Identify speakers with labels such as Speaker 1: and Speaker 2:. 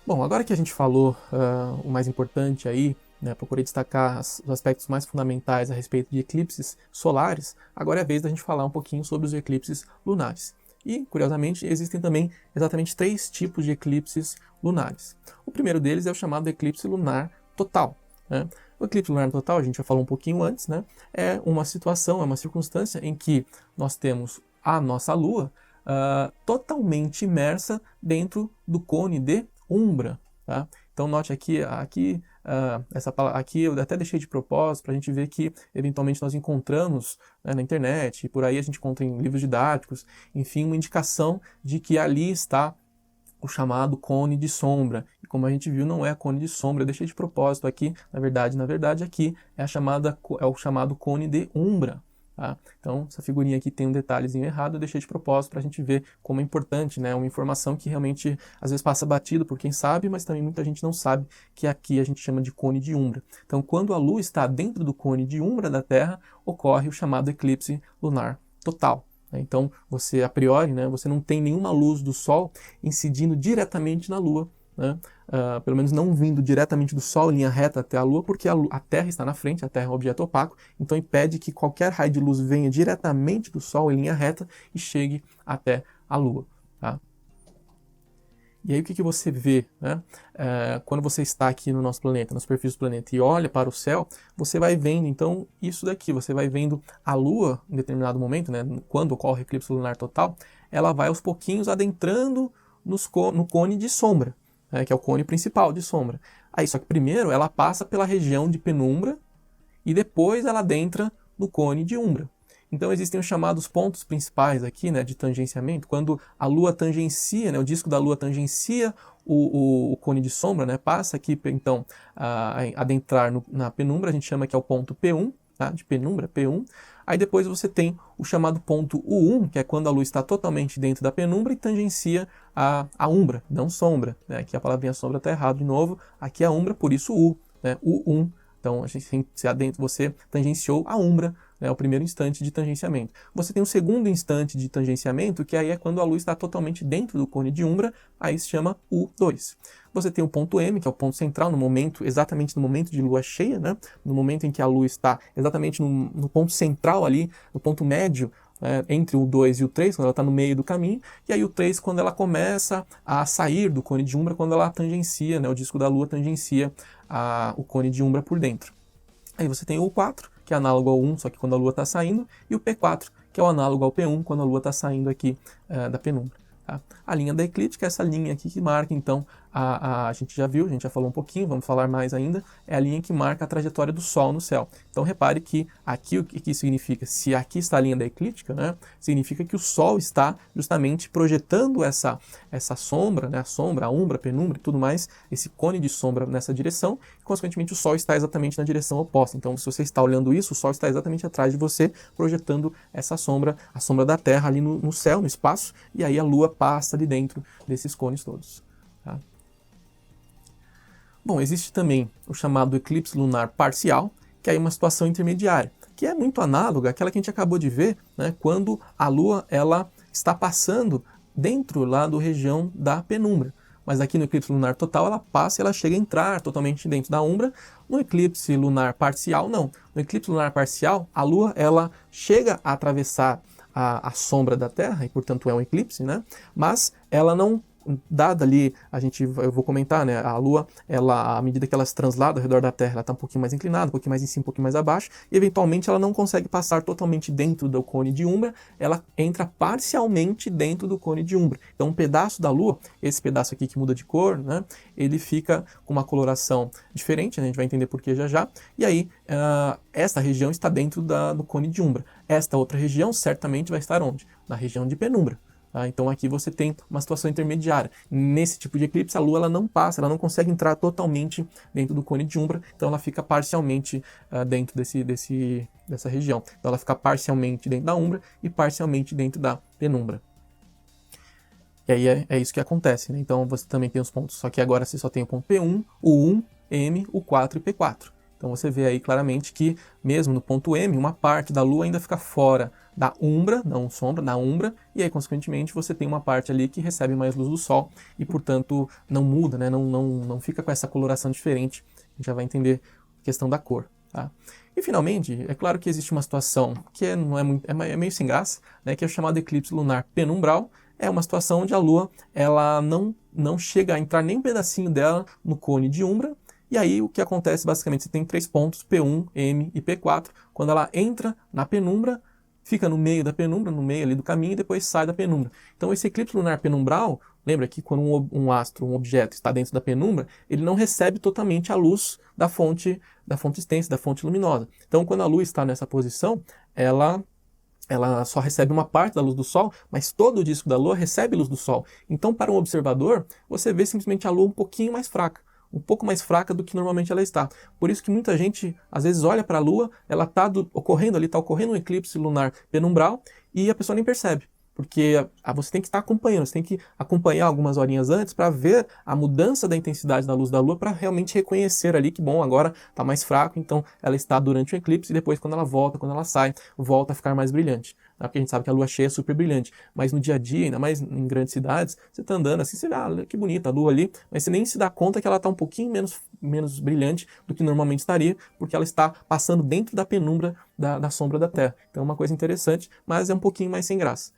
Speaker 1: Bom, agora que a gente falou o mais importante aí, né, procurei destacar os aspectos mais fundamentais a respeito de eclipses solares, agora é a vez da gente falar um pouquinho sobre os eclipses lunares. E, curiosamente, existem também exatamente 3 tipos de eclipses lunares. O primeiro deles é o chamado eclipse lunar total, né? O eclipse lunar total, a gente já falou um pouquinho antes, né? É uma situação, é uma circunstância em que nós temos a nossa Lua totalmente imersa dentro do cone de umbra. Tá? Então note aqui essa palavra, aqui eu até deixei de propósito para a gente ver que eventualmente nós encontramos, né, na internet, e por aí a gente encontra em livros didáticos, enfim, uma indicação de que ali está o chamado cone de sombra. E como a gente viu, não é cone de sombra, eu deixei de propósito aqui, na verdade aqui é o chamado cone de umbra. Tá? Então, essa figurinha aqui tem um detalhezinho errado, eu deixei de propósito para a gente ver como é importante, né? Uma informação que realmente às vezes passa batido por quem sabe, mas também muita gente não sabe, que aqui a gente chama de cone de umbra. Então, quando a Lua está dentro do cone de umbra da Terra, ocorre o chamado eclipse lunar total. Então, você, a priori, né, você não tem nenhuma luz do Sol incidindo diretamente na Lua, né? Pelo menos não vindo diretamente do Sol em linha reta até a Lua, porque a Terra está na frente, a Terra é um objeto opaco, então impede que qualquer raio de luz venha diretamente do Sol em linha reta e chegue até a Lua. Tá? E aí o que você vê, né? Quando você está aqui no nosso planeta, na superfície do planeta, e olha para o céu, você vai vendo então isso daqui, você vai vendo a Lua em determinado momento, né? Quando ocorre o eclipse lunar total, ela vai aos pouquinhos adentrando no cone de sombra, né? Que é o cone principal de sombra. Aí, só que primeiro ela passa pela região de penumbra e depois ela adentra no cone de umbra. Então existem os chamados pontos principais aqui, né, de tangenciamento, quando a Lua tangencia, né, o disco da Lua tangencia o cone de sombra, né, passa aqui então a adentrar na penumbra, a gente chama que é o ponto P1, tá, de penumbra, P1. Aí depois você tem o chamado ponto U1, que é quando a Lua está totalmente dentro da penumbra e tangencia a umbra, não sombra. Né? Aqui a palavrinha sombra está errado de novo, aqui é a umbra, por isso U, né, U1. Então, você tangenciou a umbra, né, o primeiro instante de tangenciamento. Você tem um segundo instante de tangenciamento, que aí é quando a luz está totalmente dentro do cone de umbra, aí se chama U2. Você tem o ponto M, que é o ponto central, exatamente no momento de lua cheia, né, no momento em que a lua está exatamente no ponto central ali, no ponto médio, entre o 2 e o 3, quando ela está no meio do caminho, e aí o 3 quando ela começa a sair do cone de umbra, quando ela tangencia, né, o disco da Lua tangencia o cone de umbra por dentro. Aí você tem o U4, que é análogo ao 1, só que quando a Lua está saindo, e o P4, que é o análogo ao P1, quando a Lua está saindo aqui da penumbra. Tá? A linha da eclíptica é essa linha aqui que marca, então, a gente já viu, a gente já falou um pouquinho, vamos falar mais ainda, é a linha que marca a trajetória do Sol no céu. Então repare que aqui o que significa, se aqui está a linha da eclíptica, né, significa que o Sol está justamente projetando essa sombra, né, a umbra, a penumbra e tudo mais, esse cone de sombra nessa direção, e consequentemente o Sol está exatamente na direção oposta. Então se você está olhando isso, o Sol está exatamente atrás de você, projetando essa sombra, a sombra da Terra ali no céu, no espaço, e aí a Lua passa ali dentro desses cones todos. Tá? Bom, existe também o chamado eclipse lunar parcial, que é uma situação intermediária, que é muito análoga àquela que a gente acabou de ver, né, quando a Lua ela está passando dentro lá da região da penumbra. Mas aqui no eclipse lunar total ela passa e ela chega a entrar totalmente dentro da umbra. No eclipse lunar parcial, não. No eclipse lunar parcial, a Lua ela chega a atravessar a sombra da Terra, e portanto é um eclipse, né? Mas ela não, dada ali, eu vou comentar, né, a Lua, ela, à medida que ela se translada ao redor da Terra, ela está um pouquinho mais inclinada, um pouquinho mais em cima, um pouquinho mais abaixo, e eventualmente ela não consegue passar totalmente dentro do cone de umbra, ela entra parcialmente dentro do cone de umbra. Então um pedaço da Lua, esse pedaço aqui que muda de cor, né, ele fica com uma coloração diferente, né, a gente vai entender por que já já, e aí esta região está dentro do cone de umbra. Esta outra região certamente vai estar onde? Na região de penumbra. Tá? Então aqui você tem uma situação intermediária. Nesse tipo de eclipse, a Lua ela não passa, ela não consegue entrar totalmente dentro do cone de umbra, então ela fica parcialmente dentro dessa região. Então ela fica parcialmente dentro da umbra e parcialmente dentro da penumbra. E aí é isso que acontece, né? Então você também tem os pontos, só que agora você só tem o ponto P1, U1, M, U4 e P4. Então você vê aí claramente que, mesmo no ponto M, uma parte da Lua ainda fica fora da umbra, não sombra, da umbra, e aí, consequentemente, você tem uma parte ali que recebe mais luz do Sol e, portanto, não muda, né? não fica com essa coloração diferente. A gente já vai entender a questão da cor. Tá? E, finalmente, é claro que existe uma situação que não é, muito, é meio sem graça, né? Que é o chamado eclipse lunar penumbral. É uma situação onde a Lua ela não chega a entrar nem um pedacinho dela no cone de umbra. E aí o que acontece basicamente, você tem 3 pontos, P1, M e P4. Quando ela entra na penumbra, fica no meio da penumbra, no meio ali do caminho, e depois sai da penumbra. Então esse eclipse lunar penumbral, lembra que quando um astro, um objeto está dentro da penumbra, ele não recebe totalmente a luz da fonte extensa, da fonte luminosa. Então quando a Lua está nessa posição, ela só recebe uma parte da luz do Sol, mas todo o disco da Lua recebe luz do Sol. Então, para um observador, você vê simplesmente a Lua um pouquinho mais fraca, um pouco mais fraca do que normalmente ela está. Por isso que muita gente, às vezes, olha para a Lua, ela está ocorrendo um eclipse lunar penumbral e a pessoa nem percebe. Porque você tem que estar acompanhando, você tem que acompanhar algumas horinhas antes para ver a mudança da intensidade da luz da Lua, para realmente reconhecer ali que, bom, agora está mais fraco, então ela está durante o eclipse e depois quando ela volta, quando ela sai, volta a ficar mais brilhante. Porque a gente sabe que a Lua cheia é super brilhante, mas no dia a dia, ainda mais em grandes cidades, você está andando assim, você vê, que bonita a Lua ali, mas você nem se dá conta que ela está um pouquinho menos brilhante do que normalmente estaria, porque ela está passando dentro da penumbra da sombra da Terra. Então é uma coisa interessante, mas é um pouquinho mais sem graça.